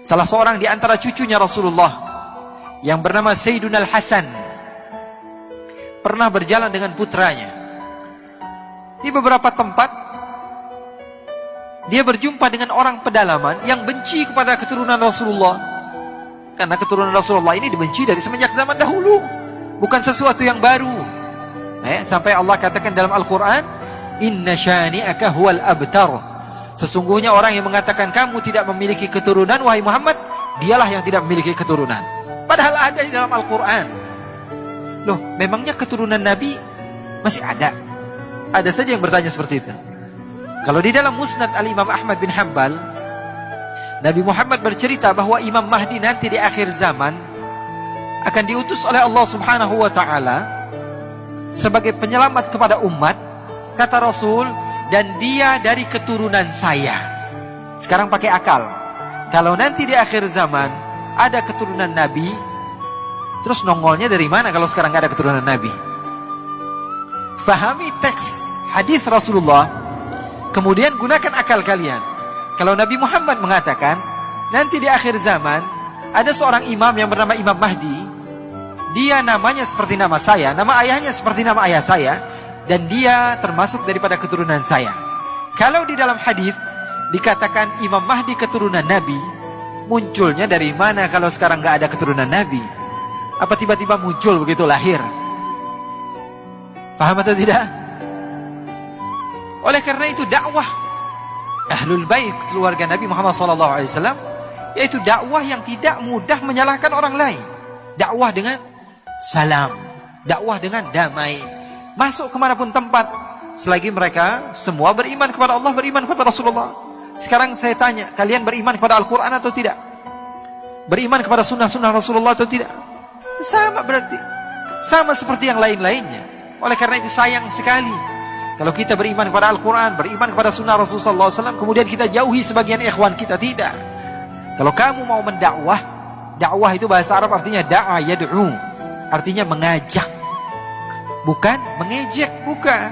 Salah seorang di antara cucunya Rasulullah yang bernama Sayyiduna Al-Hasan pernah berjalan dengan putranya. Di beberapa tempat dia berjumpa dengan orang pedalaman yang benci kepada keturunan Rasulullah. Karena keturunan Rasulullah ini dibenci dari semenjak zaman dahulu, bukan sesuatu yang baru. Sampai Allah katakan dalam Al-Quran, Inna syani'aka huwal abtar. Sesungguhnya orang yang mengatakan kamu tidak memiliki keturunan, wahai Muhammad, dialah yang tidak memiliki keturunan. Padahal ada di dalam Al-Quran. Loh, memangnya keturunan Nabi masih ada? Ada saja yang bertanya seperti itu. Kalau di dalam Musnad Al-Imam Ahmad bin Hanbal, Nabi Muhammad bercerita bahwa Imam Mahdi nanti di akhir zaman akan diutus oleh Allah Subhanahu wa ta'ala sebagai penyelamat kepada umat. Kata Rasul, dan dia dari keturunan saya. Sekarang pakai akal. Kalau nanti di akhir zaman ada keturunan Nabi, terus nongolnya dari mana kalau sekarang gak ada keturunan Nabi? Fahami teks hadis Rasulullah, kemudian gunakan akal kalian. Kalau Nabi Muhammad mengatakan nanti di akhir zaman ada seorang imam yang bernama Imam Mahdi, dia namanya seperti nama saya, nama ayahnya seperti nama ayah saya, dan dia termasuk daripada keturunan saya. Kalau di dalam hadis dikatakan Imam Mahdi keturunan Nabi, munculnya dari mana kalau sekarang gak ada keturunan Nabi? Apa tiba-tiba muncul begitu lahir? Paham atau tidak? Oleh karena itu dakwah Ahlul Bait, keluarga Nabi Muhammad SAW, yaitu dakwah yang tidak mudah menyalahkan orang lain. Dakwah dengan salam, dakwah dengan damai, masuk kemanapun tempat, selagi mereka semua beriman kepada Allah, beriman kepada Rasulullah. Sekarang saya tanya, kalian beriman kepada Al-Quran atau tidak? Beriman kepada sunnah-sunnah Rasulullah atau tidak? Sama berarti, sama seperti yang lain-lainnya. Oleh karena itu sayang sekali kalau kita beriman kepada Al-Quran, beriman kepada sunnah Rasulullah SAW, kemudian kita jauhi sebagian ikhwan kita. Tidak. Kalau kamu mau mendakwah, dakwah itu bahasa Arab artinya da'a yad'u, artinya mengajak, bukan mengejek. Bukan.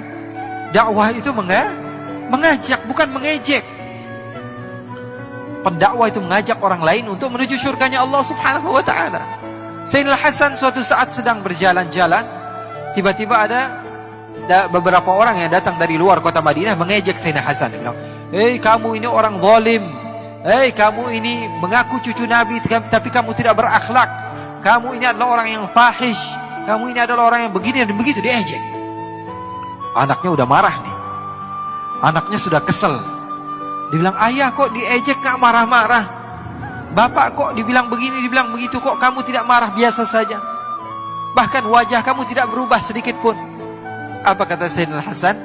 Dakwah itu mengajak, bukan mengejek. Pendakwah itu mengajak orang lain untuk menuju syurganya Allah Subhanahu wa ta'ala. Sayyidina Hasan suatu saat sedang berjalan-jalan, tiba-tiba ada beberapa orang yang datang dari luar kota Madinah mengejek Sayyidina Hasan. Dia bilang, "Hei, kamu ini orang zalim. Hei, kamu ini mengaku cucu Nabi tapi kamu tidak berakhlak. Kamu ini adalah orang yang fahish. Kamu ini adalah orang yang begini dan begitu." Diejek. Anaknya udah marah nih. Anaknya sudah kesel. Dia bilang, "Ayah kok diejek gak marah-marah? Bapak kok dibilang begini, dibilang begitu, kok kamu tidak marah, biasa saja? Bahkan wajah kamu tidak berubah sedikit pun." Apa kata Sayyidina Hasan?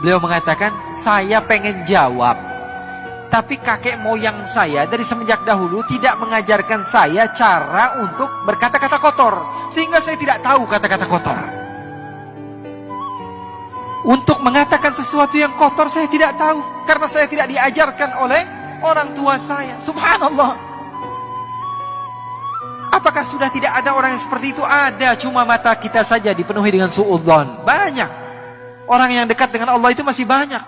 Beliau mengatakan, "Saya pengen jawab, tapi kakek moyang saya dari semenjak dahulu tidak mengajarkan saya cara untuk berkata-kata kotor, sehingga saya tidak tahu kata-kata kotor. Untuk mengatakan sesuatu yang kotor saya tidak tahu, karena saya tidak diajarkan oleh orang tua saya." Subhanallah. Apakah sudah tidak ada orang yang seperti itu? Ada, cuma mata kita saja dipenuhi dengan suudzon. Banyak. Orang yang dekat dengan Allah itu masih banyak.